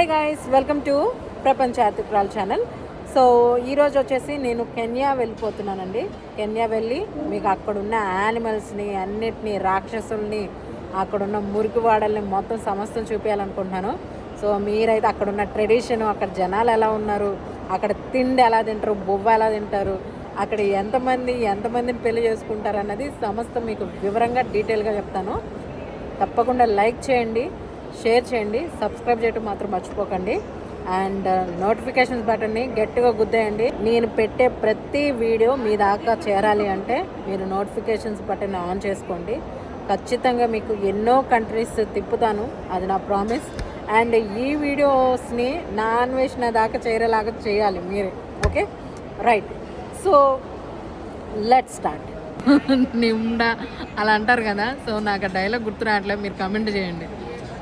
Hi guys, welcome to ప్రపంచ యాత్రికురాలు channel. So ఈరోజు వచ్చేసి నేను కెన్యా వెళ్ళిపోతున్నానండి. కెన్యా వెళ్ళి మీకు అక్కడున్న యానిమల్స్ని అన్నిటినీ, రాక్షసుల్ని, అక్కడున్న మురికివాడల్ని మొత్తం సమస్తం చూపించాలనుకుంటున్నాను. సో మీరైతే అక్కడున్న ట్రెడిషన్, అక్కడ జనాలు ఎలా ఉన్నారు, అక్కడ తిండి ఎలా తింటారు, బొవ్వ ఎలా తింటారు, అక్కడ ఎంతమందిని పెళ్లి చేసుకుంటారు అన్నది సమస్తం మీకు వివరంగా డీటెయిల్గా చెప్తాను. తప్పకుండా లైక్ చేయండి, షేర్ చేయండి, సబ్స్క్రైబ్ చేయడం మాత్రం మర్చిపోకండి. అండ్ నోటిఫికేషన్స్ బటన్ని గట్టిగా గుద్దేయండి. నేను పెట్టే ప్రతి వీడియో మీ దాకా చేరాలి అంటే మీరు నోటిఫికేషన్స్ బటన్ ఆన్ చేసుకోండి. ఖచ్చితంగా మీకు ఎన్నో కంట్రీస్ తిప్పుతాను, అది నా ప్రామిస్. అండ్ ఈ వీడియోస్ని నా అన్వేషణ దాకా చేరేలాగా చేయాలి మీరే. Okay, right. So let start. నిమ్డా అలా అంటారు కదా, సో నాకు ఆ డైలాగ్ గుర్తురాట్లేదు, మీరు కమెంట్ చేయండి.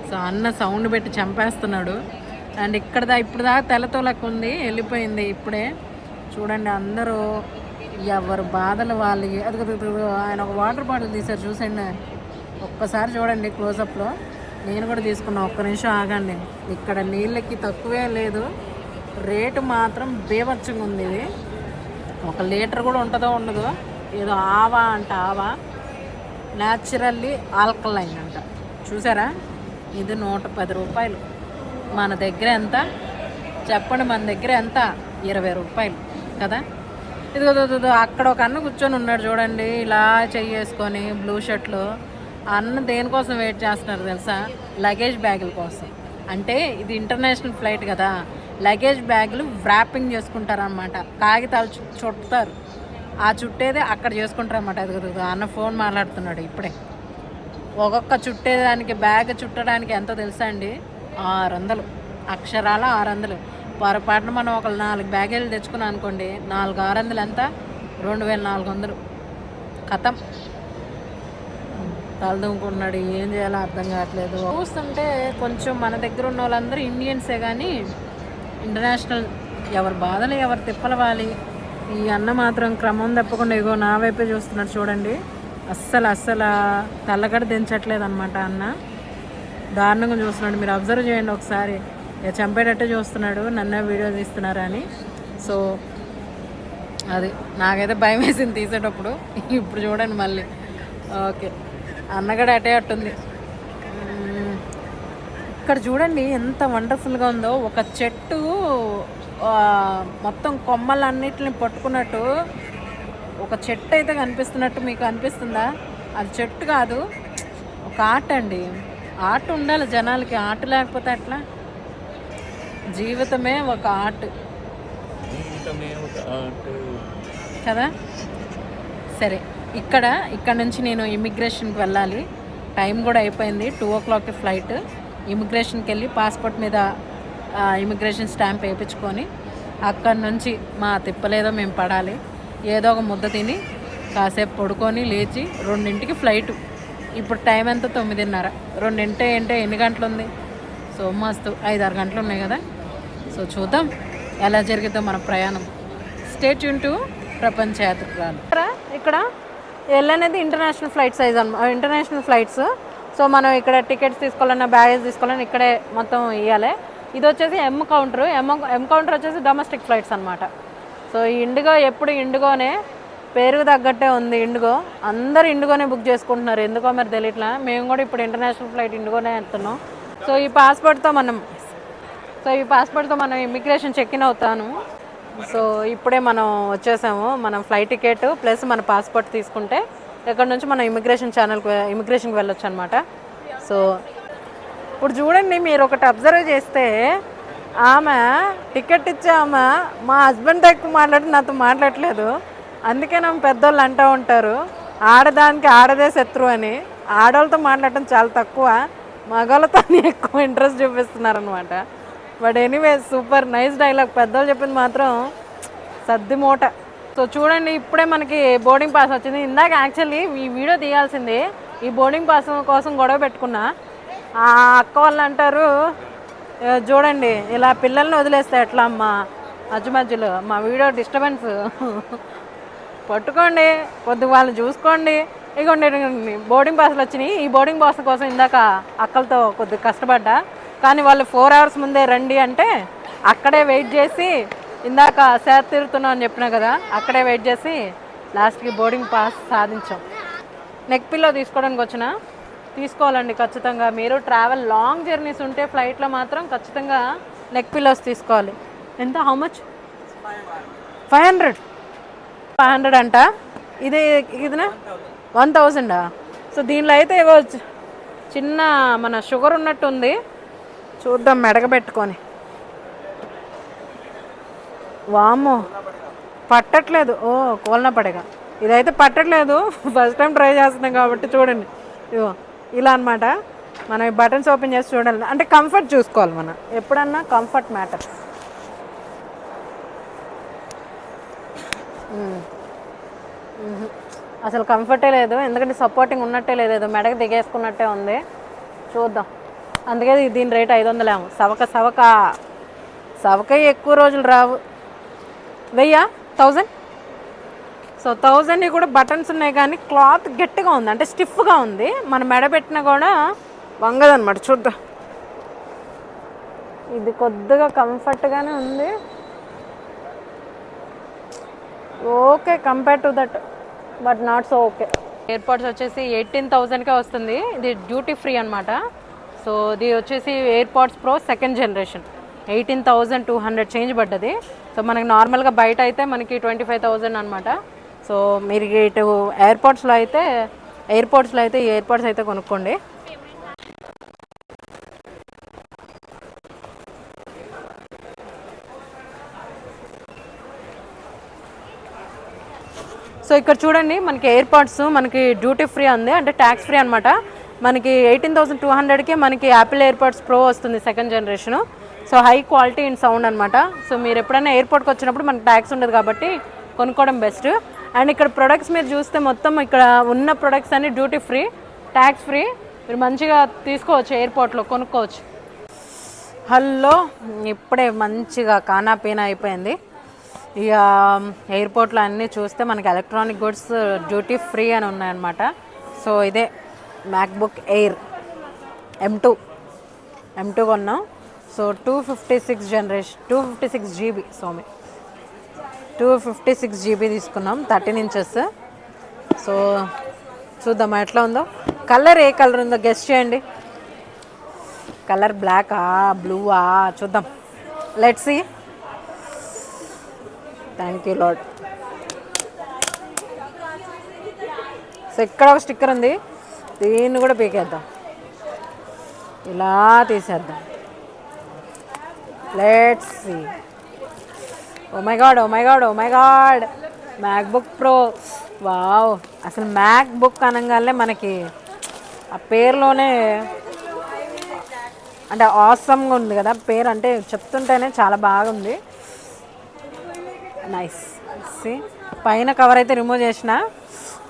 సో అన్న సౌండ్ పెట్టి చంపేస్తున్నాడు. అండ్ ఇప్పుడు దాకా తెల్లతోలకు ఉంది, వెళ్ళిపోయింది ఇప్పుడే. చూడండి అందరూ ఎవరు బాధలు వాళ్ళకి. అది ఆయన ఒక వాటర్ బాటిల్ తీశారు, చూసండి ఒక్కసారి చూడండి క్లోజప్లో. నేను కూడా తీసుకున్నా, ఒక్క నిమిషం ఆగండి. ఇక్కడ నీళ్ళకి తక్కువే లేదు, రేటు మాత్రం బీభత్సంగా ఉంది. ఇది 1 లీటర్ కూడా ఉంటుందో ఉండదో. ఏదో ఆవా అంట, ఆవా న్యాచురల్లీ ఆల్కలైన్ అంట. చూసారా, ఇది 110 రూపాయలు. మన దగ్గర ఎంత చెప్పండి, మన దగ్గర ఎంత? 20 రూపాయలు కదా. ఇది అక్కడ ఒక అన్న కూర్చొని ఉన్నాడు చూడండి, ఇలా చెయ్యేసుకొని బ్లూ షర్ట్లో. అన్న దేనికోసం వెయిట్ చేస్తున్నారు తెలుసా? లగేజ్ బ్యాగుల కోసం. అంటే ఇది ఇంటర్నేషనల్ ఫ్లైట్ కదా, లగేజ్ బ్యాగులు వ్రాపింగ్ చేసుకుంటారనమాట. కాగితాలు చుట్టుతారు, ఆ చుట్టేదే అక్కడ చేసుకుంటారన్నమాట. అది అన్న ఫోన్ మాట్లాడుతున్నాడు ఇప్పుడే. ఒక్కొక్క చుట్టేదానికి, బ్యాగ్ చుట్టడానికి ఎంతో తెలుసా అండి? 600, అక్షరాల 600. పొరపాటున మనం ఒక 4 బ్యాగేలు తెచ్చుకున్నాం అనుకోండి, 4 600 ఎంత? 2400 కథం. తలదుముకున్నాడు, ఏం చేయాలో అర్థం కావట్లేదు. చూస్తుంటే కొంచెం మన దగ్గర ఉన్న వాళ్ళందరూ ఇండియన్సే, కానీ ఇంటర్నేషనల్ ఎవరి బాధలు ఎవరు తిప్పలవాలి. ఈ అన్న మాత్రం క్రమం తప్పకుండా ఇగో నా వైపే చూస్తున్నాడు చూడండి. అస్సలు తల్లగడ దించట్లేదు అనమాట అన్న. దారుణంగా చూస్తున్నాడు, మీరు అబ్జర్వ్ చేయండి ఒకసారి. చంపేటట్టే చూస్తున్నాడు, నన్నే వీడియో తీస్తున్నారా అని. సో అది నాకైతే భయం వేసింది తీసేటప్పుడు. ఇప్పుడు చూడండి మళ్ళీ. ఓకే, అన్నగడ అటే అట్టుంది. ఇక్కడ చూడండి ఎంత వండర్ఫుల్గా ఉందో. ఒక చెట్టు మొత్తం కొమ్మలన్నిటిని పట్టుకున్నట్టు ఒక చెట్టు అయితే కనిపిస్తున్నట్టు మీకు అనిపిస్తుందా? అది చెట్టు కాదు, ఒక ఆర్ట్ అండి. ఆర్ట్ ఉండాలి జనాలకి, ఆర్ట్ లేకపోతే ఎట్లా? జీవితమే ఒక ఆర్ట్ కదా. సరే, ఇక్కడ నుంచి నేను ఇమిగ్రేషన్కి వెళ్ళాలి. టైం కూడా అయిపోయింది, 2 o'clock ఫ్లైట్. ఇమిగ్రేషన్కి వెళ్ళి పాస్పోర్ట్ మీద ఇమిగ్రేషన్ స్టాంప్ వేయించుకొని అక్కడి నుంచి మా తిప్పలేదో మేము పడాలి. ఏదో ఒక ముద్ద తిని కాసేపు పడుకొని లేచి 2ంటికి ఫ్లైటు. ఇప్పుడు టైం ఎంత? 9:30. 2 అంటే ఎన్ని గంటలు ఉంది? సో మస్తు 5-6 గంటలు ఉన్నాయి కదా. సో చూద్దాం ఎలా జరిగిద్దో మన ప్రయాణం. స్టే ట్యూన్ టు ప్రపంచ యాత్రికురాలు. ఇక్కడ ఎల్ అనేది international flight size international flights. So మనం ఇక్కడ టికెట్స్ తీసుకోవాలన్నా, బ్యాగేజ్ తీసుకోవాలన్నా ఇక్కడే మొత్తం ఇవ్వాలి. ఇది వచ్చేసి ఎం కౌంటర్ వచ్చేసి డొమెస్టిక్ ఫ్లైట్స్ అనమాట. సో ఇండిగో ఎప్పుడు ఇండిగోనే, పేరుకు తగ్గట్టే ఉంది ఇండిగో. అందరు ఇండిగోనే బుక్ చేసుకుంటున్నారు, ఎందుకో మరి తెలియట్లా. మేము కూడా ఇప్పుడు ఇంటర్నేషనల్ ఫ్లైట్ ఇండిగోనే వెళ్తున్నాం. సో ఈ పాస్పోర్ట్తో మనం ఇమిగ్రేషన్ చెక్ ఇన్ అవుతాను. సో ఇప్పుడే మనం వచ్చేసాము. మనం ఫ్లైట్ టికెట్ ప్లస్ మన పాస్పోర్ట్ తీసుకుంటే ఇక్కడ నుంచి మనం ఇమిగ్రేషన్కి వెళ్ళొచ్చు అనమాట. సో ఇప్పుడు చూడండి, మీరు ఒకటి అబ్జర్వ్ చేస్తే, ఆమె టికెట్ ఇచ్చే ఆమె మా హస్బెండ్తో ఎక్కువ నాతో మాట్లాడట్లేదు. అందుకే నా పెద్దోళ్ళు అంటూ ఉంటారు, ఆడదానికి ఆడదే శత్రువు అని. ఆడవాళ్ళతో మాట్లాడటం చాలా తక్కువ, మగవాళ్ళతో ఎక్కువ ఇంట్రెస్ట్ చూపిస్తున్నారనమాట. But anyway, super nice dialogue. పెద్దోళ్ళు చెప్పింది మాత్రం సర్ది మూట. సో చూడండి, ఇప్పుడే మనకి బోర్డింగ్ పాస్ వచ్చింది. ఇందాక యాక్చువల్లీ ఈ వీడియో తీయాల్సింది, ఈ బోర్డింగ్ పాస్ కోసం గొడవ పెట్టుకున్నా. ఆ అక్క వాళ్ళు అంటారు, చూడండి ఇలా పిల్లల్ని వదిలేస్తే ఎట్లా అమ్మా మధ్యలో మా వీడియో డిస్టర్బెన్స్, పట్టుకోండి కొద్దిగా వాళ్ళని చూసుకోండి. ఇగోండి బోర్డింగ్ పాస్లు వచ్చినాయి. ఈ బోర్డింగ్ పాస్ కోసం ఇందాక అక్కలతో కొద్దిగా కష్టపడ్డా. కానీ వాళ్ళు 4 hours ముందే రండి అంటే అక్కడే వెయిట్ చేసి, ఇందాక సేద తీరుతున్నాం అని చెప్పినా కదా, అక్కడే వెయిట్ చేసి లాస్ట్కి బోర్డింగ్ పాస్ సాధించాం. నెక్ పిల్లో తీసుకోవడానికి వచ్చిన తీసుకోవాలండి ఖచ్చితంగా. మీరు ట్రావెల్ లాంగ్ జర్నీస్ ఉంటే ఫ్లైట్లో మాత్రం ఖచ్చితంగా నెక్ పిల్లోస్ తీసుకోవాలి. ఎంత, హౌ మచ్? 500 అంట. ఇదినా 1000. సో దీనిలో అయితే ఏవో చిన్న మన షుగర్ ఉన్నట్టు ఉంది, చూద్దాం మెడగబెట్టుకొని. వామ్మో పట్టట్లేదు. ఓ కోల్న పడేగా, ఇదైతే పట్టట్లేదు. ఫస్ట్ టైం ట్రై చేస్తున్నాం కాబట్టి చూడండి, ఇగో ఇలా అనమాట. మనం ఈ బటన్స్ ఓపెన్ చేసి చూడాలి అంటే కంఫర్ట్ చూసుకోవాలి మనం ఎప్పుడన్నా, కంఫర్ట్ మ్యాటర్. అసలు కంఫర్టే లేదు, ఎందుకంటే సపోర్టింగ్ ఉన్నట్టే లేదు, ఏదో మెడకు దిగేసుకున్నట్టే ఉంది. చూద్దాం. అందుకే దీని రేట్ 500 ఏమో. సవక ఎక్కువ రోజులు రావు. 1000. సో 1000 కూడా బటన్స్ ఉన్నాయి కానీ క్లాత్ గట్టిగా ఉంది, అంటే స్టిఫ్గా ఉంది. మనం మెడ పెట్టినా కూడా వంగదనమాట. చూద్దాం. ఇది కొద్దిగా కంఫర్ట్గానే ఉంది. Okay compare to that, but not so okay. Airports వచ్చేసి 18,000కే వస్తుంది. ఇది డ్యూటీ ఫ్రీ అనమాట. సో ఇది వచ్చేసి airports pro 2nd generation. 18,200 change పడ్డది. సో మనకి నార్మల్గా బయట అయితే మనకి 25,000 అనమాట. సో మీరు ఇటు ఎయిర్పోర్ట్స్లో అయితే ఈ ఎయిర్పోర్ట్స్ అయితే కొనుక్కోండి. సో ఇక్కడ చూడండి, మనకి ఎయిర్పోర్ట్స్ మనకి డ్యూటీ ఫ్రీ ఉంది, అంటే ట్యాక్స్ ఫ్రీ అనమాట. మనకి 18,200కి మనకి యాపిల్ ఎయిర్పోర్ట్స్ ప్రో వస్తుంది 2nd generation. So high quality in sound అనమాట. సో మీరు ఎప్పుడైనా ఎయిర్పోర్ట్కి వచ్చినప్పుడు మనకి ట్యాక్స్ ఉండదు కాబట్టి కొనుక్కోవడం బెస్ట్. అండ్ ఇక్కడ ప్రొడక్ట్స్ మీరు చూస్తే మొత్తం ఇక్కడ ఉన్న ప్రొడక్ట్స్ అన్ని డ్యూటీ ఫ్రీ, ట్యాక్స్ ఫ్రీ. మీరు మంచిగా తీసుకోవచ్చు, ఎయిర్పోర్ట్లో కొనుక్కోవచ్చు. హలో, ఇప్పుడే మంచిగా కానా పీనా అయిపోయింది. ఇక ఎయిర్పోర్ట్లో అన్నీ చూస్తే మనకి ఎలక్ట్రానిక్ గుడ్స్ డ్యూటీ ఫ్రీ అని ఉన్నాయన్నమాట. సో ఇదే మ్యాక్బుక్ ఎయిర్ M2 కొన్నాం. So 256 generation, 256 GB. సోమి 256 GB తీసుకున్నాం, 13 inches. సో చూద్దాం ఎట్లా ఉందో. కలర్ ఏ కలర్ ఉందో గెస్ చేయండి. కలర్ బ్లాకా, బ్లూవా? చూద్దాం. Let's see. Thank you lord. So ఇక్కడ ఒక స్టిక్కర్ ఉంది, దీన్ని కూడా పీకేద్దాం, ఇలా తీసేద్దాం. Let's see. Oh my god, MacBook Pro. Wow, అసలు మ్యాక్బుక్ అనగానే మనకి ఆ పేరులోనే అంటే ఆసమ్గా ఉంది కదా పేరు, అంటే చెప్తుంటేనే చాలా బాగుంది. నైస్. పైన కవర్ అయితే రిమూవ్ చేసిన.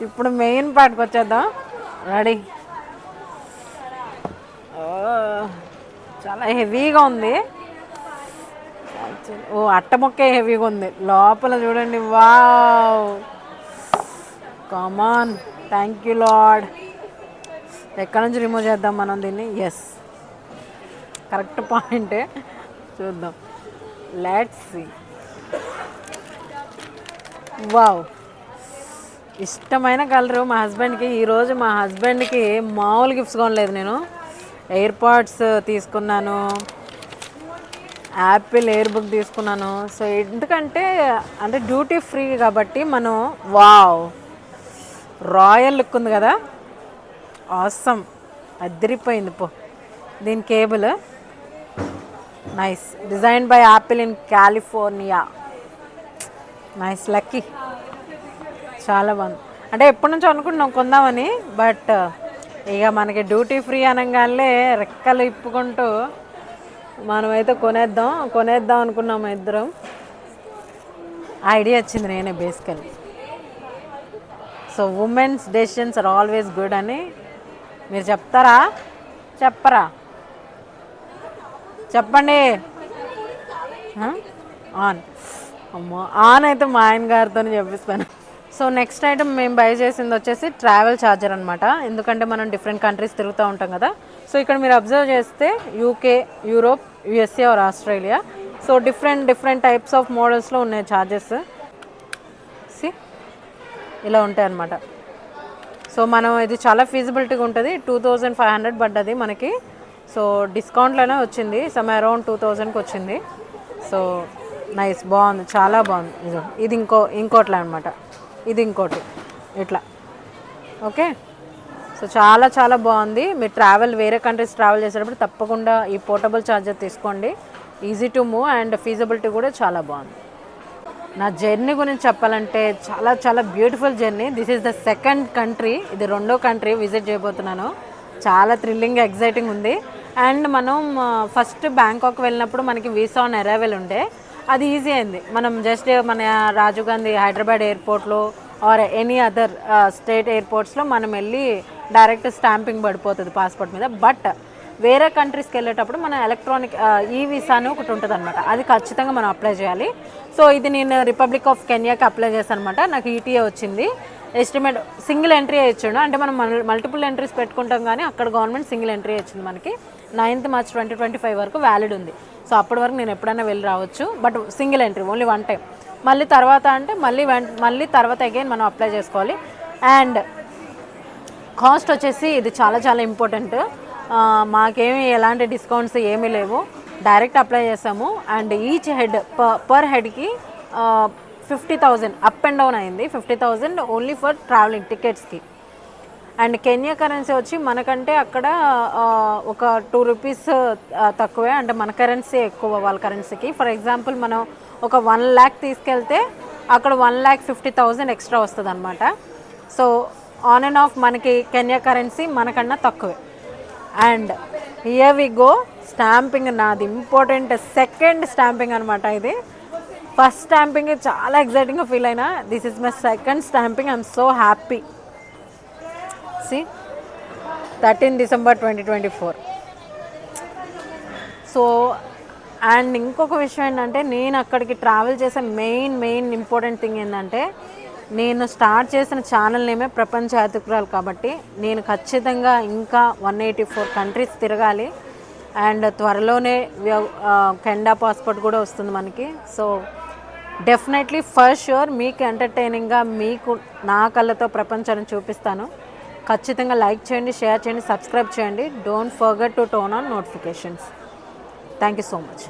ఇప్పుడు మెయిన్ పార్ట్కి వచ్చేద్దాం. రెడీ. చాలా హెవీగా ఉంది. ఓ అట్టముక్కే హెవీగా ఉంది. లోపల చూడండి. Wow, come on. Thank you lord. ఎక్కడి నుంచి రిమూవ్ చేద్దాం మనం దీన్ని? ఎస్, కరెక్ట్ పాయింటే. చూద్దాం. Let's see. వావ్, ఇష్టమైన కలరు మా హస్బెండ్కి. ఈరోజు మా హస్బెండ్కి మామూలు గిఫ్ట్స్ కొనలేదు నేను. ఎయిర్పాడ్స్ తీసుకున్నాను, యాపిల్ ఎయిర్ బుక్ తీసుకున్నాను. సో ఎందుకంటే అంటే డ్యూటీ ఫ్రీ కాబట్టి మనం. వావ్, రాయల్ లుక్ ఉంది కదా, ఆసమ్, అదిరిపోయింది. దీని cable nice, design by Apple in California. Nice, lucky. చాలా బాగుంది. అంటే ఎప్పటి నుంచో అనుకుంటున్నాం కొందామని, బట్ ఇక మనకి డ్యూటీ ఫ్రీ అనగానే రెక్కలు ఇప్పుకుంటూ మనమైతే కొనేద్దాం అనుకున్నాము ఇద్దరం. ఐడియా వచ్చింది నేనే basically. So women's decisions are always good అని మీరు చెప్పరా? చెప్పండి. ఆన్. అమ్మో, ఆన్ అయితే మా ఆయన గారితో చెప్పిస్తాను. సో నెక్స్ట్ ఐటమ్ మేము బై చేసింది వచ్చేసి ట్రావెల్ ఛార్జర్ అనమాట. ఎందుకంటే మనం డిఫరెంట్ కంట్రీస్ తిరుగుతూ ఉంటాం కదా. సో ఇక్కడ మీరు అబ్జర్వ్ చేస్తే UK, Europe, USA or Australia, so different types of మోడల్స్లో ఉన్నాయి ఛార్జెస్. సి ఇలా ఉంటాయి అన్నమాట. సో మనం ఇది చాలా ఫీజిబిలిటీగా ఉంటుంది. 2500 పడ్డది మనకి. సో డిస్కౌంట్లోనే వచ్చింది, సమ్ అరౌండ్ 2000కి వచ్చింది. సో నైస్, బాగుంది, చాలా బాగుంది. ఇది ఇంకోట్లా అనమాట, ఇది ఇంకోటి ఇట్లా. ఓకే, సో చాలా బాగుంది. మీరు వేరే కంట్రీస్ ట్రావెల్ చేసేటప్పుడు తప్పకుండా ఈ పోర్టబుల్ ఛార్జర్ తీసుకోండి. Easy to move and feasibility కూడా చాలా బాగుంది. నా జర్నీ గురించి చెప్పాలంటే చాలా beautiful journey. This is the second country, ఇది రెండో కంట్రీ విజిట్ చేయబోతున్నాను. చాలా థ్రిల్లింగ్, ఎగ్జైటింగ్ ఉంది. అండ్ మనం ఫస్ట్ బ్యాంకాక్ వెళ్ళినప్పుడు మనకి వీసా ఆన్ అరైవల్ ఉండే, అది ఈజీ అయింది. మనం జస్ట్ మన రాజీవ్ గాంధీ హైదరాబాద్ ఎయిర్పోర్ట్లో ఆర్ ఎనీ అదర్ స్టేట్ ఎయిర్పోర్ట్స్లో మనం వెళ్ళి డైరెక్ట్ స్టాంపింగ్ పడిపోతుంది పాస్పోర్ట్ మీద. బట్ వేరే కంట్రీస్కి వెళ్ళేటప్పుడు మన ఎలక్ట్రానిక్ ఈ వీసా అని ఒకటి ఉంటుంది అనమాట, అది ఖచ్చితంగా మనం అప్లై చేయాలి. సో ఇది నేను రిపబ్లిక్ ఆఫ్ కెన్యాకి అప్లై చేశాను అనమాట. నాకు ఈటీఏ వచ్చింది. ఎస్టిమేట్ సింగిల్ ఎంట్రీ ఇచ్చాడు, అంటే మనం మల్టిపుల్ ఎంట్రీస్ పెట్టుకుంటాం, కానీ అక్కడ గవర్నమెంట్ సింగిల్ ఎంట్రీ ఇచ్చింది మనకి. 9th March 2025 వరకు వ్యాలిడ్ ఉంది. సో అప్పటి వరకు నేను ఎప్పుడైనా వెళ్ళి రావచ్చు, but single entry, only one time. మళ్ళీ తర్వాత అంటే మళ్ళీ తర్వాత అగైన్ మనం అప్లై చేసుకోవాలి. అండ్ కాస్ట్ వచ్చేసి ఇది చాలా ఇంపార్టెంట్. మాకేమి ఎలాంటి డిస్కౌంట్స్ ఏమీ లేవు, డైరెక్ట్ అప్లై చేసాము. అండ్ ఈచ్ హెడ్ పర్ హెడ్కి 50,000 అప్ అండ్ డౌన్ అయింది. 50,000 ఓన్లీ ఫర్ ట్రావెలింగ్ టికెట్స్కి. అండ్ కెన్యా కరెన్సీ వచ్చి మనకంటే అక్కడ ఒక 2 రూపీస్ తక్కువే, అంటే మన కరెన్సీ ఎక్కువ వాళ్ళ కరెన్సీకి. ఫర్ ఎగ్జాంపుల్ మనం ఒక 1 lakh తీసుకెళ్తే అక్కడ 1,50,000 ఎక్స్ట్రా వస్తుంది అనమాట. సో ఆన్ అండ్ ఆఫ్ మనకి కెన్యా కరెన్సీ మనకన్నా తక్కువే. And here we go, stamping నాది ఇంపార్టెంట్ సెకండ్ స్టాంపింగ్ అనమాట. ఇది ఫస్ట్ స్టాంపింగ్ చాలా ఎగ్జైటింగ్గా ఫీల్ అయినా, this is my second stamping. I'm so happy. సి 13 December 2024. సో అండ్ ఇంకొక విషయం ఏంటంటే, నేను అక్కడికి ట్రావెల్ చేసే మెయిన్ ఇంపార్టెంట్ థింగ్ ఏంటంటే, నేను స్టార్ట్ చేసిన ఛానల్ నేమే ప్రపంచ యాత్రికురాలు కాబట్టి నేను ఖచ్చితంగా ఇంకా 184 కంట్రీస్ తిరగాలి. అండ్ త్వరలోనే కెనడా పాస్పోర్ట్ కూడా వస్తుంది మనకి. సో డెఫినెట్లీ ఫర్ ష్యూర్ మీకు ఎంటర్టైనింగ్గా మీకు నా కళ్ళతో ప్రపంచాన్ని చూపిస్తాను. ఖచ్చితంగా లైక్ చేయండి, షేర్ చేయండి, సబ్స్క్రైబ్ చేయండి. Don't forget to turn on notifications. Thank you so much.